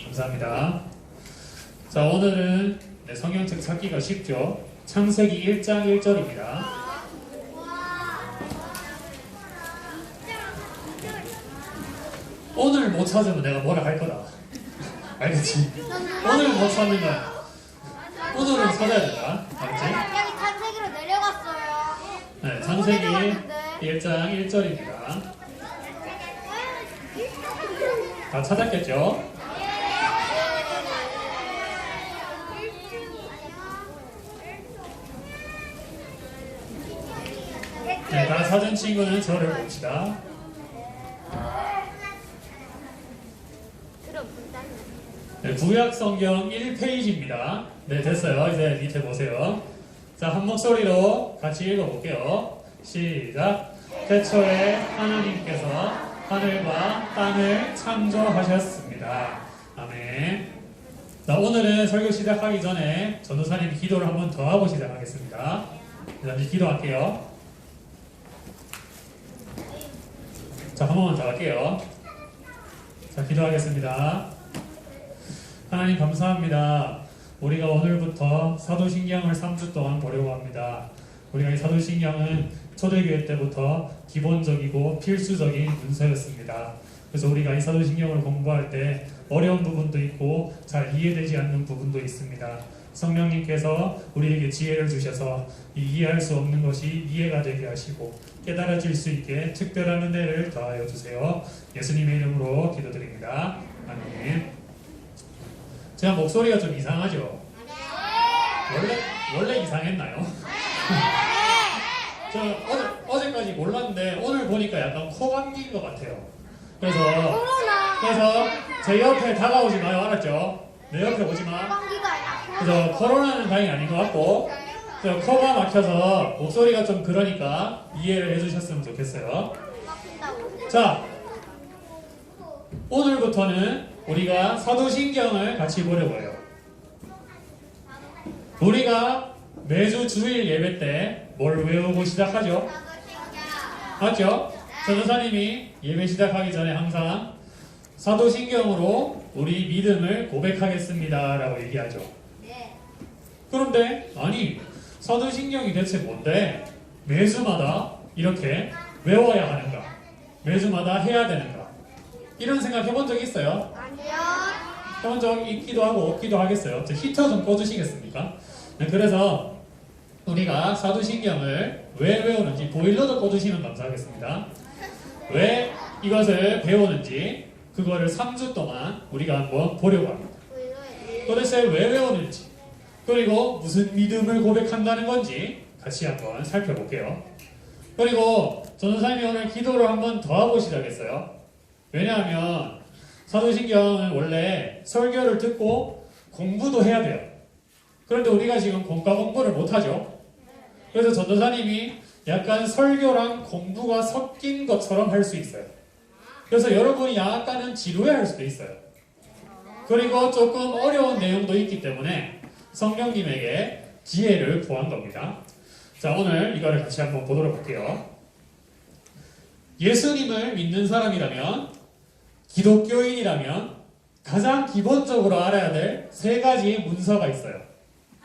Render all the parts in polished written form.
감사합니다. 자, 오늘은 성경책 찾기가 쉽죠. 창세기 1장 1절입니다. 오늘 못 찾으면 내가 뭐라 할 거다. 알겠지? 오늘 못 찾는 거야. 오늘은 찾아야 된다. 알겠지? 여기 창세기로 내려갔어요. 네, 창세기 1장 1절입니다. 다 찾았겠죠? 네, 다 찾은 친구는 저를 봅시다. 네, 구약 성경 1페이지입니다. 네, 됐어요. 이제 밑에 보세요. 자, 한 목소리로 같이 읽어볼게요. 시작. 태초에 하나님께서 하늘과 땅을 창조하셨습니다. 아멘. 자, 오늘은 설교 시작하기 전에 전도사님 기도를 한번 더 하고 시작하겠습니다. 잠시 기도할게요. 자, 한 번만 더 할게요. 자, 기도하겠습니다. 하나님 감사합니다. 우리가 오늘부터 사도신경을 3주 동안 보려고 합니다. 우리가 이 사도신경은 초대교회 때부터 기본적이고 필수적인 문서였습니다. 그래서 우리가 이 사도신경을 공부할 때 어려운 부분도 있고 잘 이해되지 않는 부분도 있습니다. 성령님께서 우리에게 지혜를 주셔서 이해할 수 없는 것이 이해가 되게 하시고 깨달아질 수 있게 특별한 은혜를 더하여 주세요. 예수님의 이름으로 기도드립니다. 아멘. 제가 목소리가 좀 이상하죠? 원래 이상했나요? 저 어제까지 몰랐는데 오늘 보니까 약간 코 감기인 것 같아요. 그래서 제 옆에 다가오지 마요. 알았죠? 내 옆에 오지 마. 그래서 코로나는 다행히 아닌 것 같고 코가 막혀서 목소리가 좀 그러니까 이해를 해주셨으면 좋겠어요. 자, 오늘부터는 우리가 사도신경을 같이 보려고 해요. 우리가 매주 주일 예배 때 뭘 외우고 시작하죠? 맞죠? 전도사님이 예배 시작하기 전에 항상 사도신경으로 우리 믿음을 고백하겠습니다 라고 얘기하죠. 그런데 아니 사도신경이 대체 뭔데 매주마다 이렇게 외워야 하는가? 매주마다 해야 되는가? 이런 생각 해본 적 있어요? 아니요. 해본 적 있기도 하고 없기도 하겠어요. 히터 좀 꺼주시겠습니까? 네, 그래서 우리가 사도신경을 왜 외우는지 보일러도 꺼주시면 감사하겠습니다. 왜 이것을 배우는지 그거를 3주 동안 우리가 한번 보려고 합니다. 도대체 왜 외우는지 그리고 무슨 믿음을 고백한다는 건지 같이 한번 살펴볼게요. 그리고 전도사님이 오늘 기도를 한번 더 하고 시작했어요. 왜냐하면 사도신경은 원래 설교를 듣고 공부도 해야 돼요. 그런데 우리가 지금 공과 공부를 못하죠. 그래서 전도사님이 약간 설교랑 공부가 섞인 것처럼 할 수 있어요. 그래서 여러분이 약간은 지루해할 수도 있어요. 그리고 조금 어려운 내용도 있기 때문에 성령님에게 지혜를 구한 겁니다. 자, 오늘 이거를 같이 한번 보도록 할게요. 예수님을 믿는 사람이라면, 기독교인이라면 가장 기본적으로 알아야 될 3가지 문서가 있어요.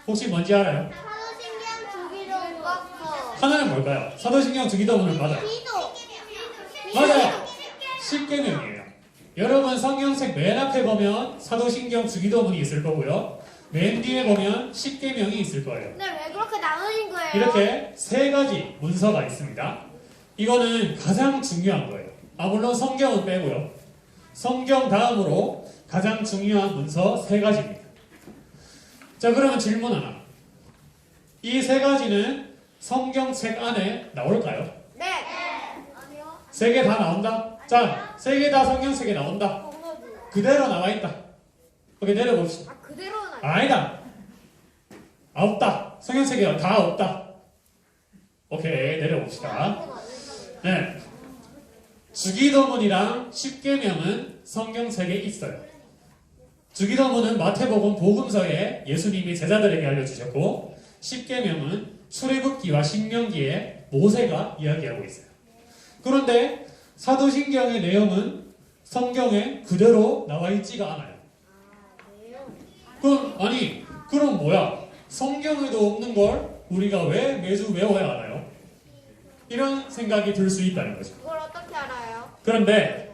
혹시 뭔지 알아요? 사도신경 주기도문과 하나는 뭘까요? 사도신경 주기도문은 맞아요. 맞아요. 10계명이에요. 여러분 성경책 맨 앞에 보면 사도신경 주기도문이 있을 거고요. 맨 뒤에 보면 10계명이 있을 거예요. 근데 왜 그렇게 나누신 거예요? 이렇게 3가지 문서가 있습니다. 이거는 가장 중요한 거예요. 물론 성경은 빼고요. 성경 다음으로 가장 중요한 문서 3가지입니다. 자, 그러면 질문 하나. 이 3가지는 성경책 안에 나올까요? 네. 아니요. 3개 다 나온다? 자, 3개 다 성경책에 나온다. 그대로 나와 있다. 오케이, 내려봅시다. 그대로는 아니다. 없다. 성경책에 다 없다. 오케이, 내려봅시다. 네. 주기도문이랑 10계명은 성경책에 있어요. 주기도문은 마태복음 복음서에 예수님이 제자들에게 알려주셨고 10계명은 출애굽기와 신명기에 모세가 이야기하고 있어요. 그런데 사도신경의 내용은 성경에 그대로 나와 있지가 않아요. 그럼 뭐야? 성경에도 없는 걸 우리가 왜 매주 외워야 하나요? 이런 생각이 들 수 있다는 거죠. 그걸 어떻게 알아요? 그런데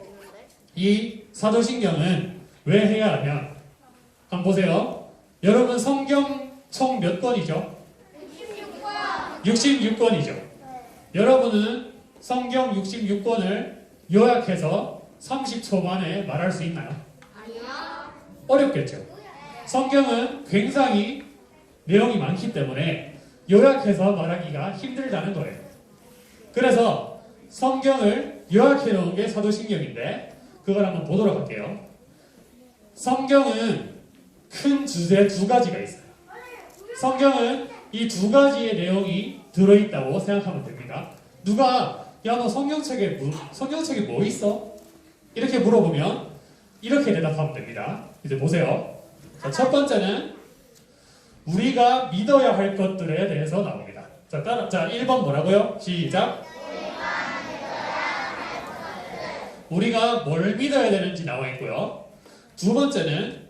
이 사도신경은 왜 해야 하냐? 한번 보세요. 여러분 성경 총 몇 권이죠? 66권이죠. 여러분은 성경 66권을 요약해서 30초 만에 말할 수 있나요? 아니요. 어렵겠죠. 성경은 굉장히 내용이 많기 때문에 요약해서 말하기가 힘들다는 거예요. 그래서 성경을 요약해 놓은 게 사도신경인데 그걸 한번 보도록 할게요. 성경은 큰 주제 두 가지가 있어요. 성경은 이 두 가지의 내용이 들어있다고 생각하면 됩니다. 누가 야 너 성경책에 뭐 있어? 이렇게 물어보면 이렇게 대답하면 됩니다. 이제 보세요. 자, 첫 번째는 우리가 믿어야 할 것들에 대해서 나옵니다. 자, 1번 뭐라고요? 시작. 우리가 뭘 믿어야 되는지 나와 있고요. 두 번째는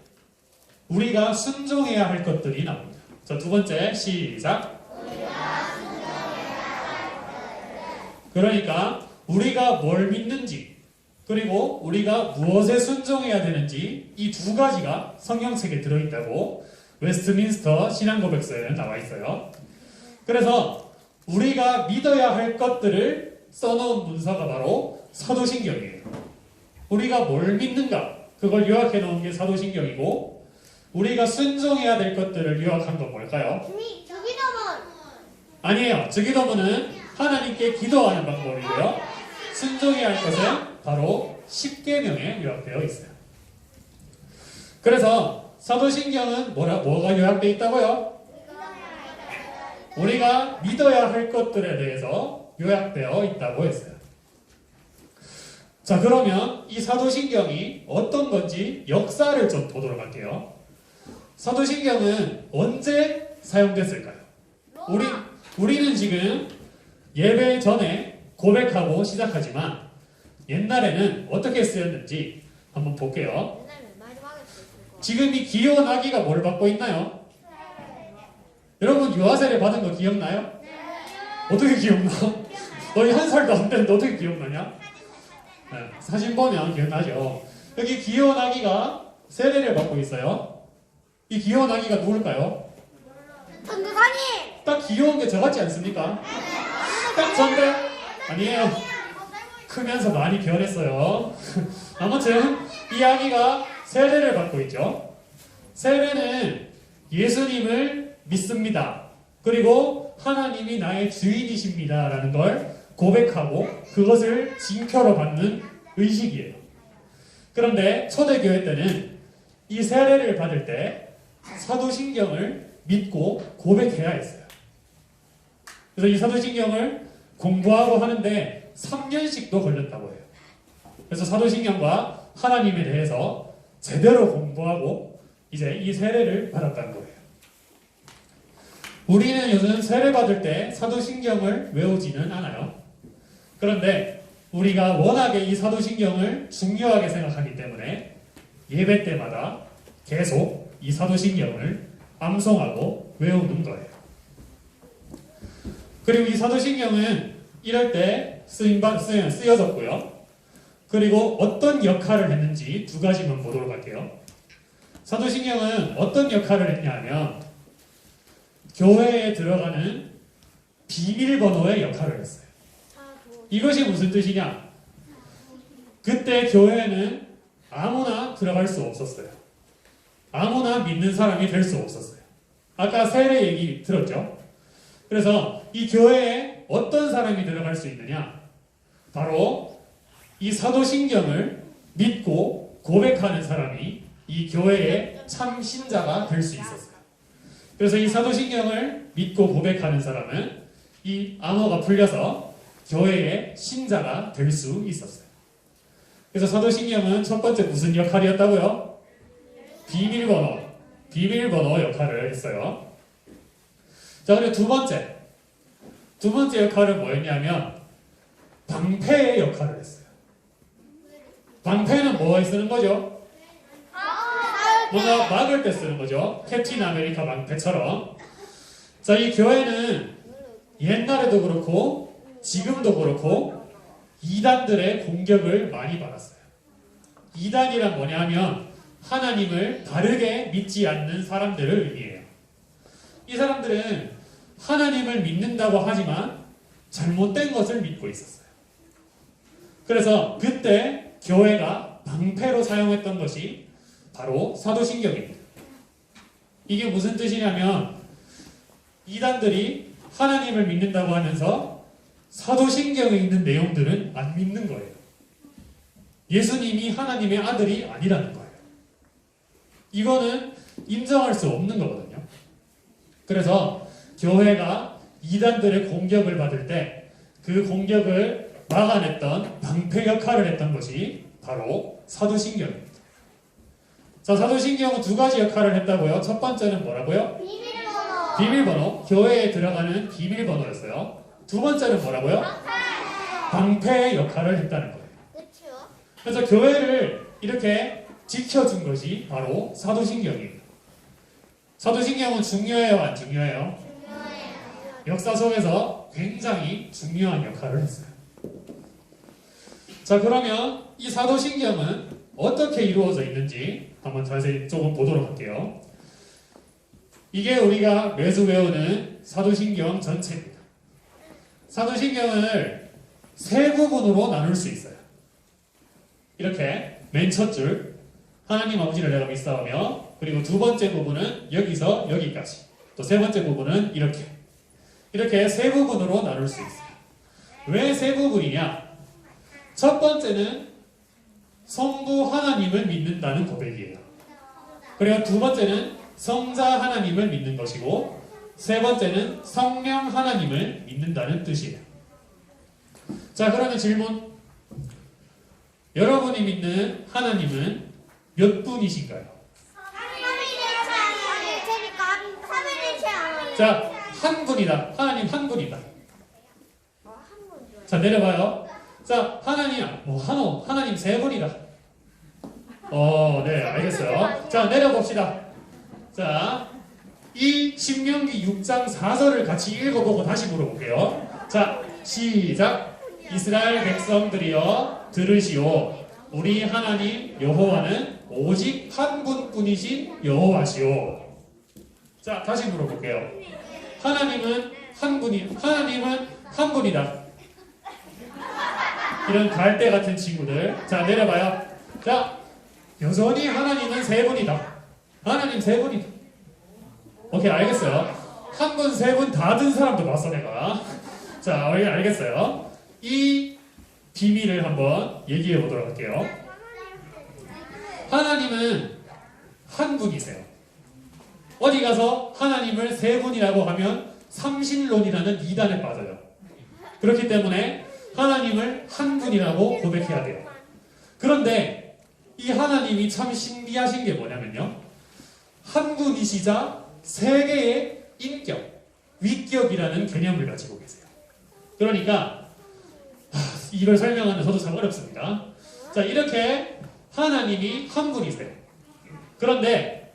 우리가 순종해야 할 것들이 나옵니다. 자, 두 번째 시작. 그러니까 우리가 뭘 믿는지 그리고 우리가 무엇에 순종해야 되는지 이 두 가지가 성경책에 들어있다고 웨스트민스터 신앙고백서에는 나와 있어요. 그래서 우리가 믿어야 할 것들을 써놓은 문서가 바로 사도신경이에요. 우리가 뭘 믿는가 그걸 요약해 놓은 게 사도신경이고 우리가 순종해야 될 것들을 요약한 건 뭘까요? 주기도문. 아니에요. 주기도문은 하나님께 기도하는 방법이고요. 순종해야 할 것은 바로 십계명에 요약되어 있어요. 그래서 사도신경은 뭐가 요약되어 있다고요? 우리가 믿어야 할 것들에 대해서 요약되어 있다고 했어요. 자, 그러면 이 사도신경이 어떤 건지 역사를 좀 보도록 할게요. 사도신경은 언제 사용됐을까요? 우리는 지금 예배 전에 고백하고 시작하지만 옛날에는 어떻게 쓰였는지 한번 볼게요. 지금 이 기원 아기가 뭘 받고 있나요? 여러분 유아세례 받은 거 기억나요? 어떻게 기억나? 너희 한 살도 안 됐는데 어떻게 기억나냐? 네, 사진 보면 기억나죠? 여기 기원 아기가 세례를 받고 있어요. 이 귀여운 아기가 누굴까요? 전도사님. 딱 귀여운 게 저 같지 않습니까? 딱 전데? 아니에요. 크면서 많이 변했어요. 아무튼 이 아기가 세례를 받고 있죠. 세례는 예수님을 믿습니다. 그리고 하나님이 나의 주인이십니다. 라는 걸 고백하고 그것을 징표로 받는 의식이에요. 그런데 초대교회 때는 이 세례를 받을 때 사도신경을 믿고 고백해야 했어요. 그래서 이 사도신경을 공부하고 하는데 3년씩도 걸렸다고 해요. 그래서 사도신경과 하나님에 대해서 제대로 공부하고 이제 이 세례를 받았다는 거예요. 우리는 요즘 세례 받을 때 사도신경을 외우지는 않아요. 그런데 우리가 워낙에 이 사도신경을 중요하게 생각하기 때문에 예배 때마다 계속 이 사도신경을 암송하고 외우는 거예요. 그리고 이 사도신경은 이럴 때 쓰여졌고요. 그리고 어떤 역할을 했는지 두 가지만 보도록 할게요. 사도신경은 어떤 역할을 했냐 하면 교회에 들어가는 비밀번호의 역할을 했어요. 이것이 무슨 뜻이냐? 그때 교회에는 아무나 들어갈 수 없었어요. 아무나 믿는 사람이 될 수 없었어요. 아까 세례 얘기 들었죠? 그래서 이 교회에 어떤 사람이 들어갈 수 있느냐? 바로 이 사도신경을 믿고 고백하는 사람이 이 교회의 참 신자가 될 수 있었어요. 그래서 이 사도신경을 믿고 고백하는 사람은 이 암호가 풀려서 교회의 신자가 될 수 있었어요. 그래서 사도신경은 첫 번째 무슨 역할이었다고요? 비밀번호 역할을 했어요. 자, 그리고 두 번째 역할은 뭐였냐면 방패의 역할을 했어요. 방패는 뭐에 쓰는 거죠? 뭔가 막을 때 쓰는 거죠. 캡틴 아메리카 방패처럼. 자, 이 교회는 옛날에도 그렇고 지금도 그렇고 이단들의 공격을 많이 받았어요. 이단이란 뭐냐 하면 하나님을 바르게 믿지 않는 사람들을 의미해요. 이 사람들은 하나님을 믿는다고 하지만 잘못된 것을 믿고 있었어요. 그래서 그때 교회가 방패로 사용했던 것이 바로 사도신경입니다. 이게 무슨 뜻이냐면 이단들이 하나님을 믿는다고 하면서 사도신경에 있는 내용들은 안 믿는 거예요. 예수님이 하나님의 아들이 아니라는 거예요. 이거는 인정할 수 없는 거거든요. 그래서 교회가 이단들의 공격을 받을 때 그 공격을 막아냈던 방패 역할을 했던 것이 바로 사도신경입니다. 자, 사도신경은 두 가지 역할을 했다고요. 첫 번째는 뭐라고요? 비밀번호. 비밀번호. 교회에 들어가는 비밀번호였어요. 두 번째는 뭐라고요? 방패의 역할을 했다는 거예요. 그렇죠. 그래서 교회를 이렇게 지켜준 것이 바로 사도신경입니다. 사도신경은 중요해요, 안 중요해요? 중요해요. 역사 속에서 굉장히 중요한 역할을 했어요. 자, 그러면 이 사도신경은 어떻게 이루어져 있는지 한번 자세히 조금 보도록 할게요. 이게 우리가 매주 외우는 사도신경 전체입니다. 사도신경을 세 부분으로 나눌 수 있어요. 이렇게 맨 첫 줄 하나님 아버지를 내가 믿사오며, 그리고 두 번째 부분은 여기서 여기까지, 또 세 번째 부분은 이렇게 세 부분으로 나눌 수 있어요. 왜 세 부분이냐? 첫 번째는 성부 하나님을 믿는다는 고백이에요. 그리고 두 번째는 성자 하나님을 믿는 것이고, 세 번째는 성령 하나님을 믿는다는 뜻이에요. 자, 그러면 질문. 여러분이 믿는 하나님은 몇 분이신가요? 자, 한 분이다. 하나님 한 분이다. 자, 내려봐요. 자, 하나님 세 분이다. 네, 알겠어요. 자, 내려봅시다. 자, 이 신명기 6장 4절을 같이 읽어보고 다시 물어볼게요. 자, 시작. 이스라엘 백성들이여 들으시오. 우리 하나님 여호와는 오직 한 분뿐이신 여호와시오. 자, 다시 물어볼게요. 하나님은 한 분이다. 이런 갈대 같은 친구들. 자, 내려봐요. 자, 여전히 하나님은 세 분이다. 하나님 세 분이다. 오케이, 알겠어요. 한 분, 세 분 다 든 사람도 봤어, 내가. 자, 알겠어요. 이 비밀을 한번 얘기해 보도록 할게요. 하나님은 한 분이세요. 어디 가서 하나님을 세 분이라고 하면 삼신론이라는 이단에 빠져요. 그렇기 때문에 하나님을 한 분이라고 고백해야 돼요. 그런데 이 하나님이 참 신비하신 게 뭐냐면요, 한 분이시자 세 개의 인격, 위격이라는 개념을 가지고 계세요. 그러니까 이걸 설명하는 저도 참 어렵습니다. 자, 이렇게 하나님이 한 분이세요. 그런데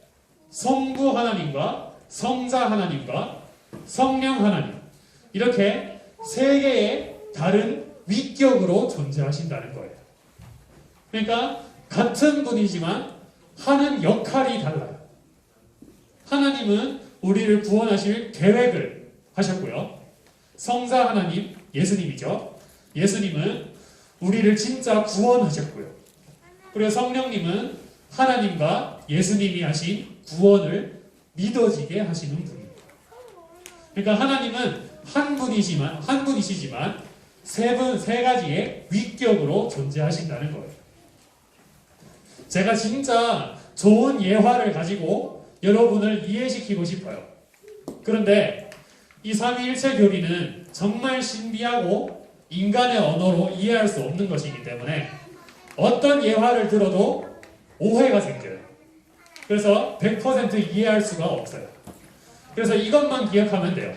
성부 하나님과 성자 하나님과 성령 하나님, 이렇게 세 개의 다른 위격으로 존재하신다는 거예요. 그러니까 같은 분이지만 하는 역할이 달라요. 하나님은 우리를 구원하실 계획을 하셨고요. 성자 하나님, 예수님이죠. 예수님은 우리를 진짜 구원하셨고요. 그리고 성령님은 하나님과 예수님이 하신 구원을 믿어지게 하시는 분입니다. 그러니까 하나님은 한 분이시지만 세 가지의 위격으로 존재하신다는 거예요. 제가 진짜 좋은 예화를 가지고 여러분을 이해시키고 싶어요. 그런데 이 삼위일체 교리는 정말 신비하고 인간의 언어로 이해할 수 없는 것이기 때문에 어떤 예화를 들어도 오해가 생겨요. 그래서 100% 이해할 수가 없어요. 그래서 이것만 기억하면 돼요.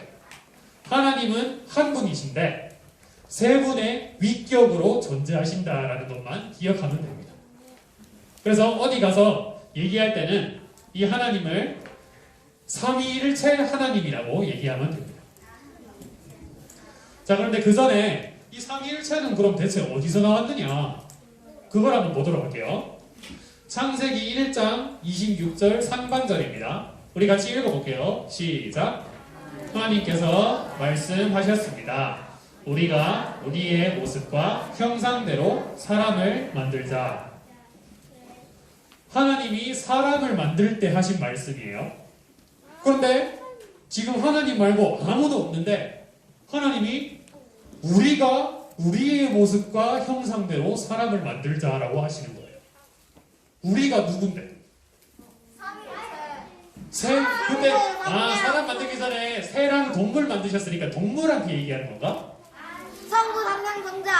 하나님은 한 분이신데 세 분의 위격으로 존재하신다라는 것만 기억하면 됩니다. 그래서 어디 가서 얘기할 때는 이 하나님을 삼위일체 하나님이라고 얘기하면 됩니다. 자, 그런데 그 전에 이 삼위일체는 그럼 대체 어디서 나왔느냐? 그걸 한번 보도록 할게요. 창세기 1장 26절 상반절입니다. 우리 같이 읽어볼게요. 시작. 하나님께서 말씀하셨습니다. 우리가 우리의 모습과 형상대로 사람을 만들자. 하나님이 사람을 만들 때 하신 말씀이에요. 그런데 지금 하나님 말고 아무도 없는데 하나님이 우리가 우리의 모습과 형상대로 사람을 만들자라고 하시는 거예요. 우리가 누군데? 그때 사람 만들기 전에 새랑 동물 만드셨으니까 동물한테 얘기하는 건가? 성부 삼gang 성자.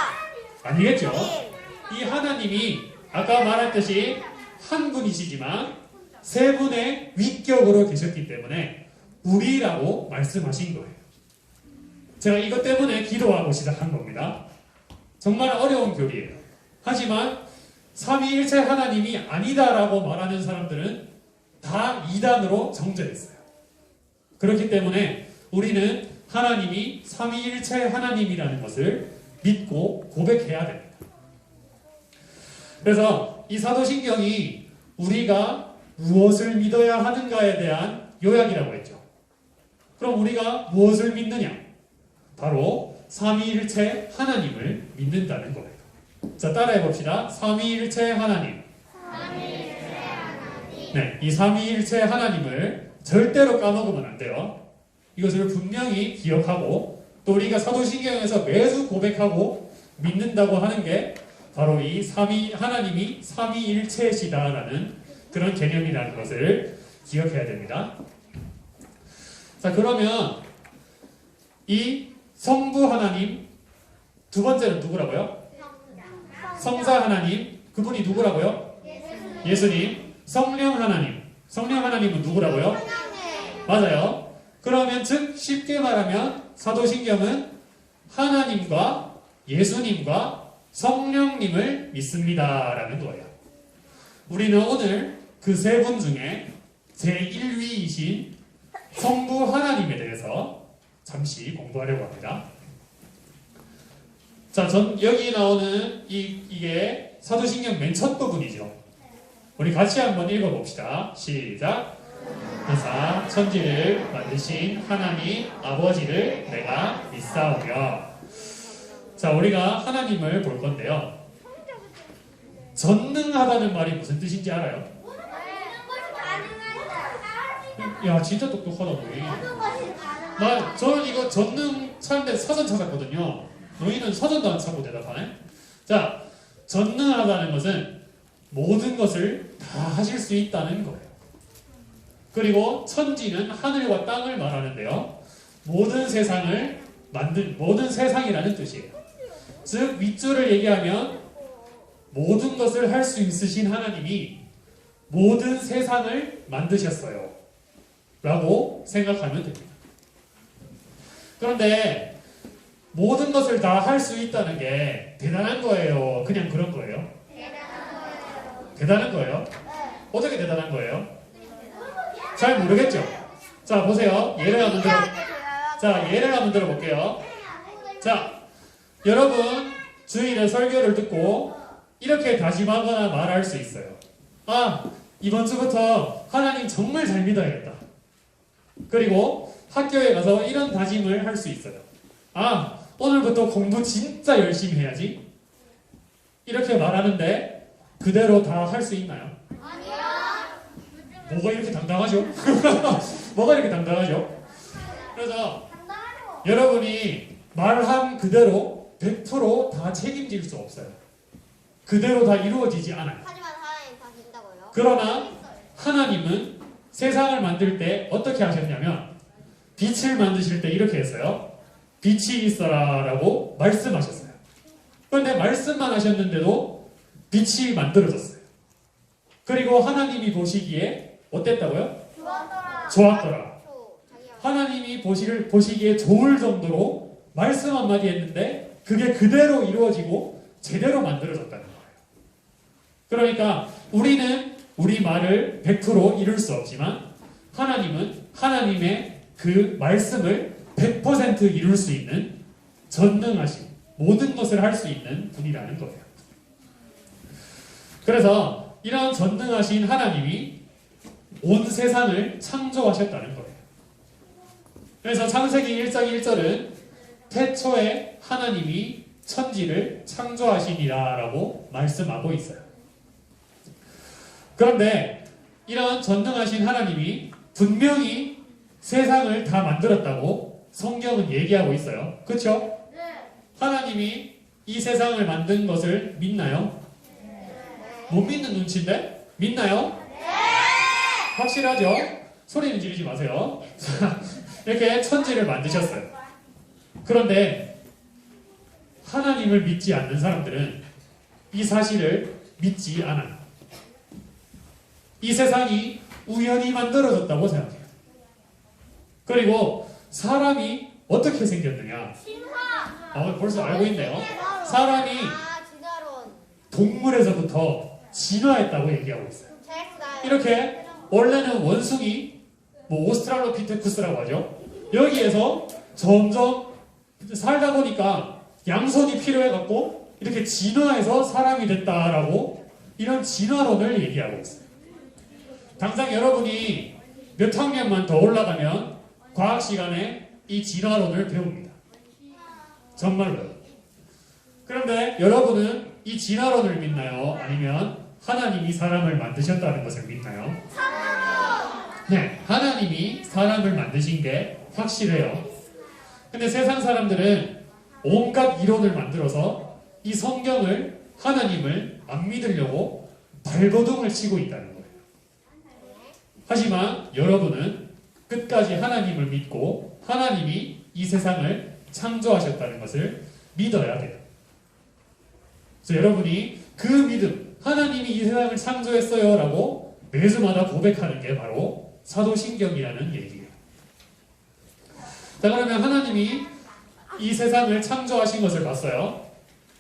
아니겠죠. 이 하나님이 아까 말했듯이 한 분이시지만 세 분의 위격으로 계셨기 때문에 우리라고 말씀하신 거예요. 제가 이것 때문에 기도하고 시작한 겁니다. 정말 어려운 교리예요. 하지만 삼위일체 하나님이 아니다라고 말하는 사람들은 다 이단으로 정죄됐어요. 그렇기 때문에 우리는 하나님이 삼위일체 하나님이라는 것을 믿고 고백해야 됩니다. 그래서 이 사도신경이 우리가 무엇을 믿어야 하는가에 대한 요약이라고 했죠. 그럼 우리가 무엇을 믿느냐? 바로 삼위일체 하나님을 믿는다는 거예요. 자, 따라해 봅시다. 삼위일체 하나님. 네, 이 삼위일체 하나님을 절대로 까먹으면 안 돼요. 이것을 분명히 기억하고 또 우리가 사도신경에서 매주 고백하고 믿는다고 하는 게 바로 이 하나님이 삼위일체시다라는 그런 개념이라는 것을 기억해야 됩니다. 자, 그러면 이 성부 하나님, 두 번째는 누구라고요? 성자 하나님, 그분이 누구라고요? 예수님. 성령 하나님, 성령 하나님은 누구라고요? 맞아요. 그러면 즉 쉽게 말하면 사도신경은 하나님과 예수님과 성령님을 믿습니다라는 거예요. 우리는 오늘 그 세 분 중에 제1위이신 성부 하나님에 대해서 잠시 공부하려고 합니다. 자, 여기 나오는 이게 사도신경 맨 첫 부분이죠. 우리 같이 한번 읽어봅시다. 시작. 이사 천지를 만드신 하나님 아버지를 내가 믿사오며. 자, 우리가 하나님을 볼 건데요. 전능하다는 말이 무슨 뜻인지 알아요? 야, 진짜 똑똑하다 너희. 저는 이거 전능 찾는데 서전 찾았거든요. 너희는 서전도 안 찾고 대답하네. 자, 전능하다는 것은 모든 것을 다 하실 수 있다는 거예요. 그리고 천지는 하늘과 땅을 말하는데요. 모든 세상이라는 뜻이에요. 즉 윗줄을 얘기하면 모든 것을 할 수 있으신 하나님이 모든 세상을 만드셨어요. 라고 생각하면 됩니다. 그런데 모든 것을 다 할 수 있다는 게 대단한 거예요? 그냥 그런 거예요? 대단한 거예요? 어떻게 대단한 거예요? 잘 모르겠죠? 자, 보세요. 예를 한번 들어볼게요. 자, 여러분 주일에 설교를 듣고 이렇게 다짐하거나 말할 수 있어요. 이번 주부터 하나님 정말 잘 믿어야겠다. 그리고 학교에 가서 이런 다짐을 할 수 있어요. 오늘부터 공부 진짜 열심히 해야지. 이렇게 말하는데 그대로 다 할 수 있나요? 아니요. 뭐가 이렇게 당당하죠? 뭐가 이렇게 당당하죠? 그래서 여러분이 말한 그대로 100% 다 책임질 수 없어요. 그대로 다 이루어지지 않아요. 하지만 하나님 다 된다고요? 그러나 하나님은 세상을 만들 때 어떻게 하셨냐면 빛을 만드실 때 이렇게 했어요. 빛이 있어라 라고 말씀하셨어요. 그런데 말씀만 하셨는데도 빛이 만들어졌어요. 그리고 하나님이 보시기에 어땠다고요? 좋았더라. 하나님이 보시기에 좋을 정도로 말씀 한마디 했는데 그게 그대로 이루어지고 제대로 만들어졌다는 거예요. 그러니까 우리는 우리 말을 100% 이룰 수 없지만 하나님은 하나님의 그 말씀을 100% 이룰 수 있는 전능하신 모든 것을 할 수 있는 분이라는 거예요. 그래서 이런 전능하신 하나님이 온 세상을 창조하셨다는 거예요. 그래서 창세기 1장 1절은 태초에 하나님이 천지를 창조하시니라 라고 말씀하고 있어요. 그런데 이런 전능하신 하나님이 분명히 세상을 다 만들었다고 성경은 얘기하고 있어요. 그렇죠? 하나님이 이 세상을 만든 것을 믿나요? 못 믿는 눈치인데? 믿나요? 확실하죠? 소리는 지르지 마세요. 이렇게 천지를 만드셨어요. 그런데 하나님을 믿지 않는 사람들은 이 사실을 믿지 않아요. 이 세상이 우연히 만들어졌다고 생각해요. 그리고 사람이 어떻게 생겼느냐? 벌써 알고 있네요. 사람이 진화론. 동물에서부터 진화했다고 얘기하고 있어요. 잘했어요. 이렇게 원래는 원숭이, 오스트랄로피테쿠스라고 하죠. 여기에서 점점 살다 보니까 양손이 필요해갖고 이렇게 진화해서 사람이 됐다라고 이런 진화론을 얘기하고 있어요. 당장 여러분이 몇 학년만 더 올라가면 과학 시간에 이 진화론을 배웁니다. 정말로요. 그런데 여러분은 이 진화론을 믿나요? 아니면 하나님이 사람을 만드셨다는 것을 믿나요? 네, 하나님이 사람을 만드신 게 확실해요. 근데 세상 사람들은 온갖 이론을 만들어서 이 성경을 하나님을 안 믿으려고 발버둥을 치고 있다는 거예요. 하지만 여러분은 끝까지 하나님을 믿고 하나님이 이 세상을 창조하셨다는 것을 믿어야 돼요. 그래서 여러분이 그 믿음, 하나님이 이 세상을 창조했어요 라고 매주마다 고백하는 게 바로 사도신경이라는 얘기예요. 자, 그러면 하나님이 이 세상을 창조하신 것을 봤어요.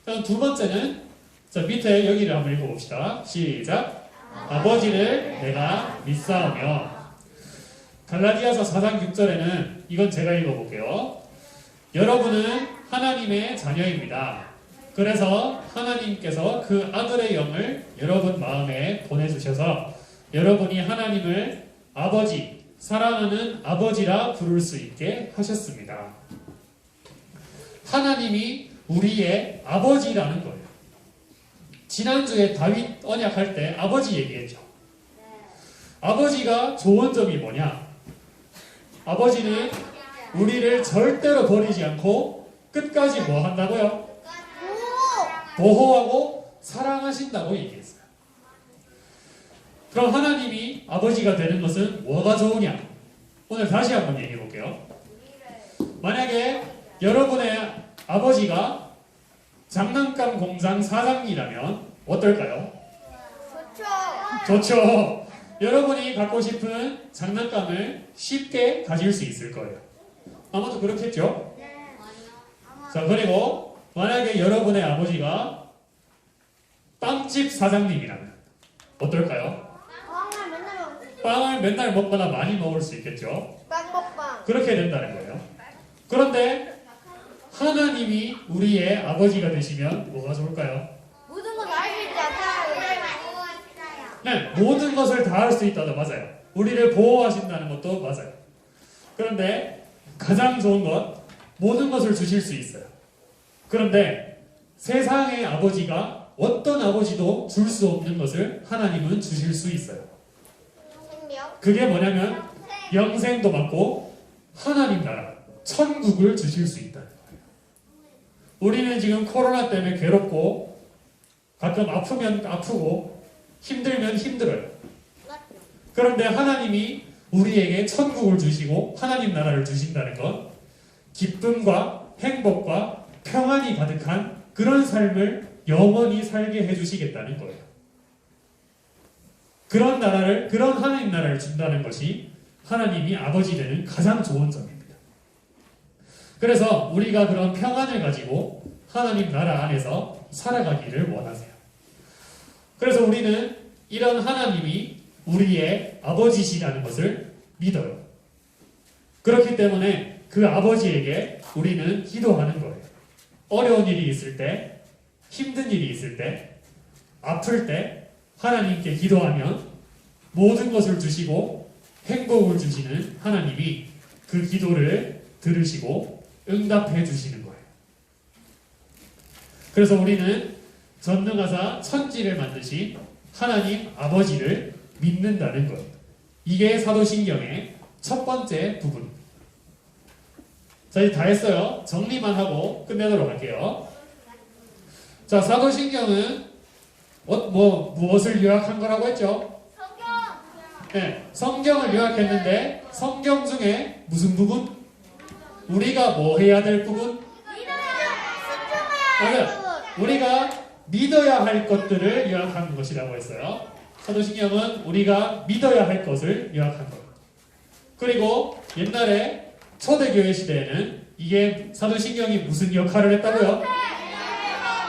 자, 두 번째는 자, 밑에 여기를 한번 읽어봅시다. 시작. 아버지를 내가 믿사오며. 갈라디아서 4장 6절에는 이건 제가 읽어볼게요. 여러분은 하나님의 자녀입니다. 그래서 하나님께서 그 아들의 영을 여러분 마음에 보내주셔서 여러분이 하나님을 아버지, 사랑하는 아버지라 부를 수 있게 하셨습니다. 하나님이 우리의 아버지라는 거예요. 지난주에 다윗 언약할 때 아버지 얘기했죠. 아버지가 좋은 점이 뭐냐? 아버지는 우리를 절대로 버리지 않고 끝까지 뭐 한다고요? 보호하고 사랑하신다고 얘기했어요. 그럼 하나님이 아버지가 되는 것은 뭐가 좋으냐? 오늘 다시 한번 얘기해 볼게요. 만약에 여러분의 아버지가 장난감 공장 사장이라면 어떨까요? 좋죠. 여러분이 갖고 싶은 장난감을 쉽게 가질 수 있을 거예요. 아마도 그렇겠죠? 자, 그리고 만약에 여러분의 아버지가 빵집 사장님이라면 어떨까요? 빵을 맨날 먹거나 많이 먹을 수 있겠죠? 빵 먹방. 그렇게 된다는 거예요. 그런데 하나님이 우리의 아버지가 되시면 뭐가 좋을까요? 모든 걸 알고 있지 않아요. 네, 모든 것을 다 할 수 있다도 맞아요. 우리를 보호하신다는 것도 맞아요. 그런데 가장 좋은 것, 모든 것을 주실 수 있어요. 그런데 세상의 아버지가 어떤 아버지도 줄 수 없는 것을 하나님은 주실 수 있어요. 그게 뭐냐면 영생도 받고 하나님 나라, 천국을 주실 수 있다는 거예요. 우리는 지금 코로나 때문에 괴롭고 가끔 아프면 아프고 힘들면 힘들어요. 그런데 하나님이 우리에게 천국을 주시고 하나님 나라를 주신다는 건 기쁨과 행복과 평안이 가득한 그런 삶을 영원히 살게 해주시겠다는 거예요. 그런 나라를, 그런 하나님 나라를 준다는 것이 하나님이 아버지 되는 가장 좋은 점입니다. 그래서 우리가 그런 평안을 가지고 하나님 나라 안에서 살아가기를 원하세요. 그래서 우리는 이런 하나님이 우리의 아버지시라는 것을 믿어요. 그렇기 때문에 그 아버지에게 우리는 기도하는 거예요. 어려운 일이 있을 때, 힘든 일이 있을 때, 아플 때 하나님께 기도하면 모든 것을 주시고 행복을 주시는 하나님이 그 기도를 들으시고 응답해 주시는 거예요. 그래서 우리는 전능하사 천지를 만드신 하나님 아버지를 믿는다는 것. 이게 사도신경의 첫 번째 부분입니다. 자, 이제 다 했어요. 정리만 하고 끝내도록 할게요. 자, 사도신경은 무엇을 요약한 거라고 했죠? 네, 성경을 요약했는데 성경 중에 무슨 부분? 우리가 뭐 해야 될 부분? 맞아요. 우리가 믿어야 할 것들을 요약한 것이라고 했어요. 사도신경은 우리가 믿어야 할 것을 요약한 거예요. 그리고 옛날에 초대교회 시대에는 이게 사도신경이 무슨 역할을 했다고요?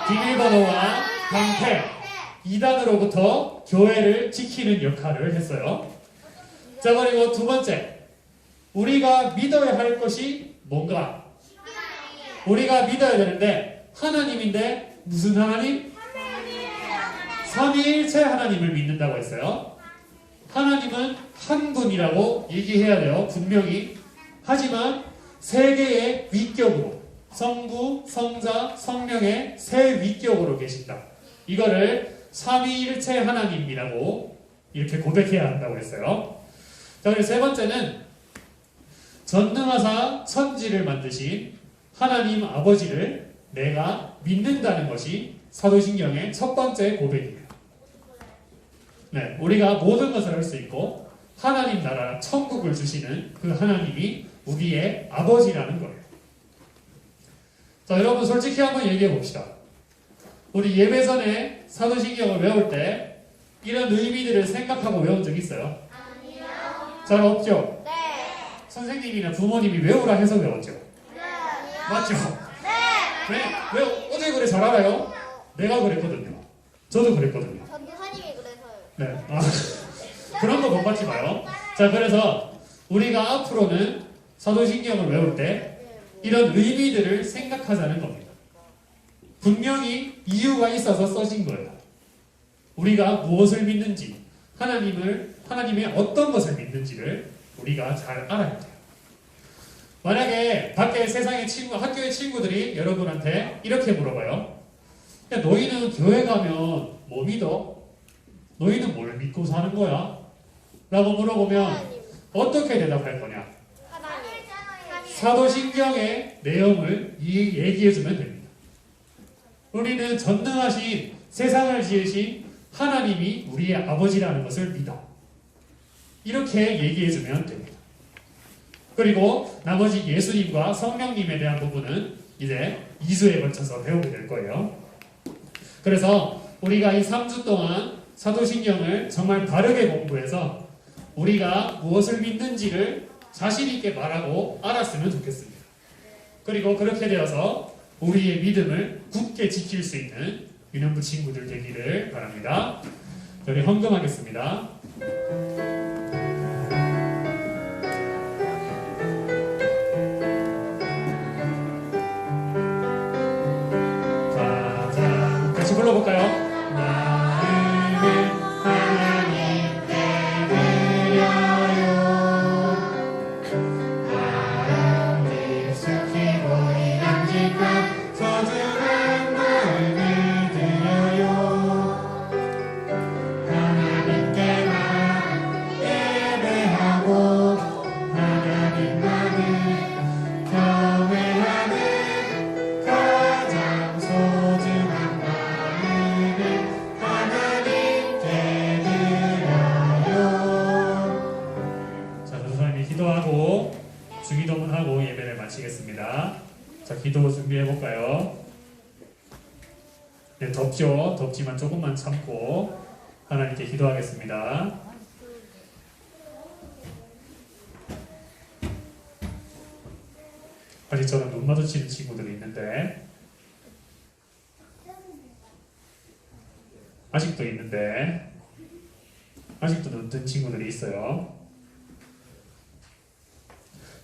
비밀번호와 방패, 이단으로부터 교회를 지키는 역할을 했어요. 자, 그리고 두 번째, 우리가 믿어야 할 것이 뭔가? 우리가 믿어야 되는데 하나님인데 무슨 하나님? 삼위일체 하나님을 믿는다고 했어요. 하나님은 한 분이라고 얘기해야 돼요. 분명히. 하지만 세 개의 위격으로 성부, 성자, 성령의 세 위격으로 계신다. 이거를 삼위일체 하나님이라고 이렇게 고백해야 한다고 했어요. 자, 그리고 세 번째는 전능하사 천지를 만드신 하나님 아버지를 내가 믿는다는 것이 사도신경의 첫 번째 고백이에요. 네, 우리가 모든 것을 할 수 있고 하나님 나라 천국을 주시는 그 하나님이 우리의 아버지라는 거예요. 자, 여러분 솔직히 한번 얘기해 봅시다. 우리 예배 전에 사도신경을 외울 때 이런 의미들을 생각하고 외운 적 있어요? 아니요. 잘 없죠? 네. 선생님이나 부모님이 외우라 해서 외웠죠? 네. 맞죠? 네. 왜 어제 그래 잘 알아요? 내가 그랬거든요. 저도 그랬거든요. 전도사님이 그래서요. 네. 그런 거 못 받지 마요. 자, 그래서 우리가 앞으로는 사도신경을 외울 때 이런 의미들을 생각하자는 겁니다. 분명히 이유가 있어서 써진 거예요. 우리가 무엇을 믿는지, 하나님의 어떤 것을 믿는지를 우리가 잘 알아야 돼요. 만약에 밖에 세상의 학교의 친구들이 여러분한테 이렇게 물어봐요. 야, 너희는 교회 가면 뭐 믿어? 너희는 뭘 믿고 사는 거야? 라고 물어보면 어떻게 대답할 거냐? 사도신경의 내용을 얘기해주면 됩니다. 우리는 전능하신 세상을 지으신 하나님이 우리의 아버지라는 것을 믿어. 이렇게 얘기해주면 됩니다. 그리고 나머지 예수님과 성령님에 대한 부분은 이제 2주에 걸쳐서 배우게 될 거예요. 그래서 우리가 이 3주 동안 사도신경을 정말 바르게 공부해서 우리가 무엇을 믿는지를 자신 있게 말하고 알았으면 좋겠습니다. 그리고 그렇게 되어서 우리의 믿음을 굳게 지킬 수 있는 유년부 친구들 되기를 바랍니다. 우리 헌금하겠습니다. 자, 같이 불러볼까요? 주기도문하고 예배를 마치겠습니다. 자, 기도 준비해볼까요? 네, 덥죠? 덥지만 조금만 참고 하나님께 기도하겠습니다. 아직 저는 눈 마주치는 친구들이 있는데 아직도 있는데 아직도 눈뜬 친구들이 있어요.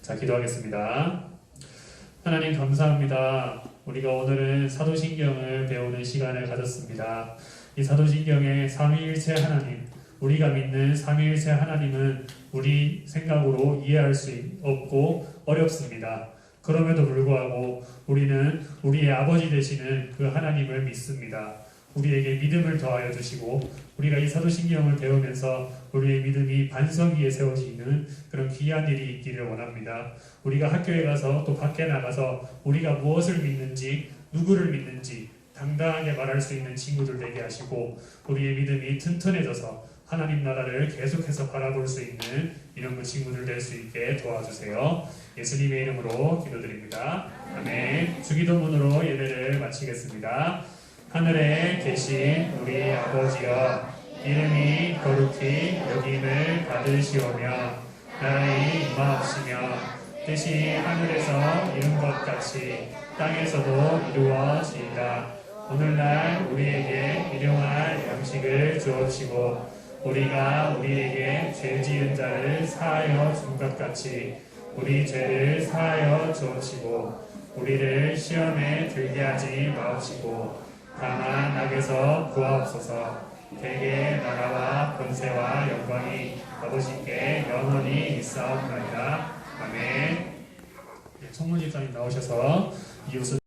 자, 기도하겠습니다. 하나님 감사합니다. 우리가 오늘은 사도신경을 배우는 시간을 가졌습니다. 이 사도신경의 삼위일체 하나님, 우리가 믿는 삼위일체 하나님은 우리 생각으로 이해할 수 없고 어렵습니다. 그럼에도 불구하고 우리는 우리의 아버지 되시는 그 하나님을 믿습니다. 우리에게 믿음을 더하여 주시고 우리가 이 사도신경을 배우면서 우리의 믿음이 반석 위에 세워지는 그런 귀한 일이 있기를 원합니다. 우리가 학교에 가서 또 밖에 나가서 우리가 무엇을 믿는지 누구를 믿는지 당당하게 말할 수 있는 친구들 되게 하시고 우리의 믿음이 튼튼해져서 하나님 나라를 계속해서 바라볼 수 있는 이런 그 친구들 될 수 있게 도와주세요. 예수님의 이름으로 기도드립니다. 아멘. 주기도문으로 예배를 마치겠습니다. 하늘에 계신 우리 아버지여, 이름이 거룩히 여김을 받으시오며 나라의 임하옵시며 뜻이 하늘에서 이룬 것 같이 땅에서도 이루어지이다. 오늘날 우리에게 일용할 양식을 주옵시고 우리가 우리에게 죄 지은 자를 사하여 준 것 같이 우리 죄를 사하여 주옵시고 우리를 시험에 들게 하지 마옵시고 다만 악에서 구하옵소서. 대개 나라와 권세와 영광이 아버지께 영원히 있사옵나이다. 아멘. 청문 집사님 나오셔서 이웃을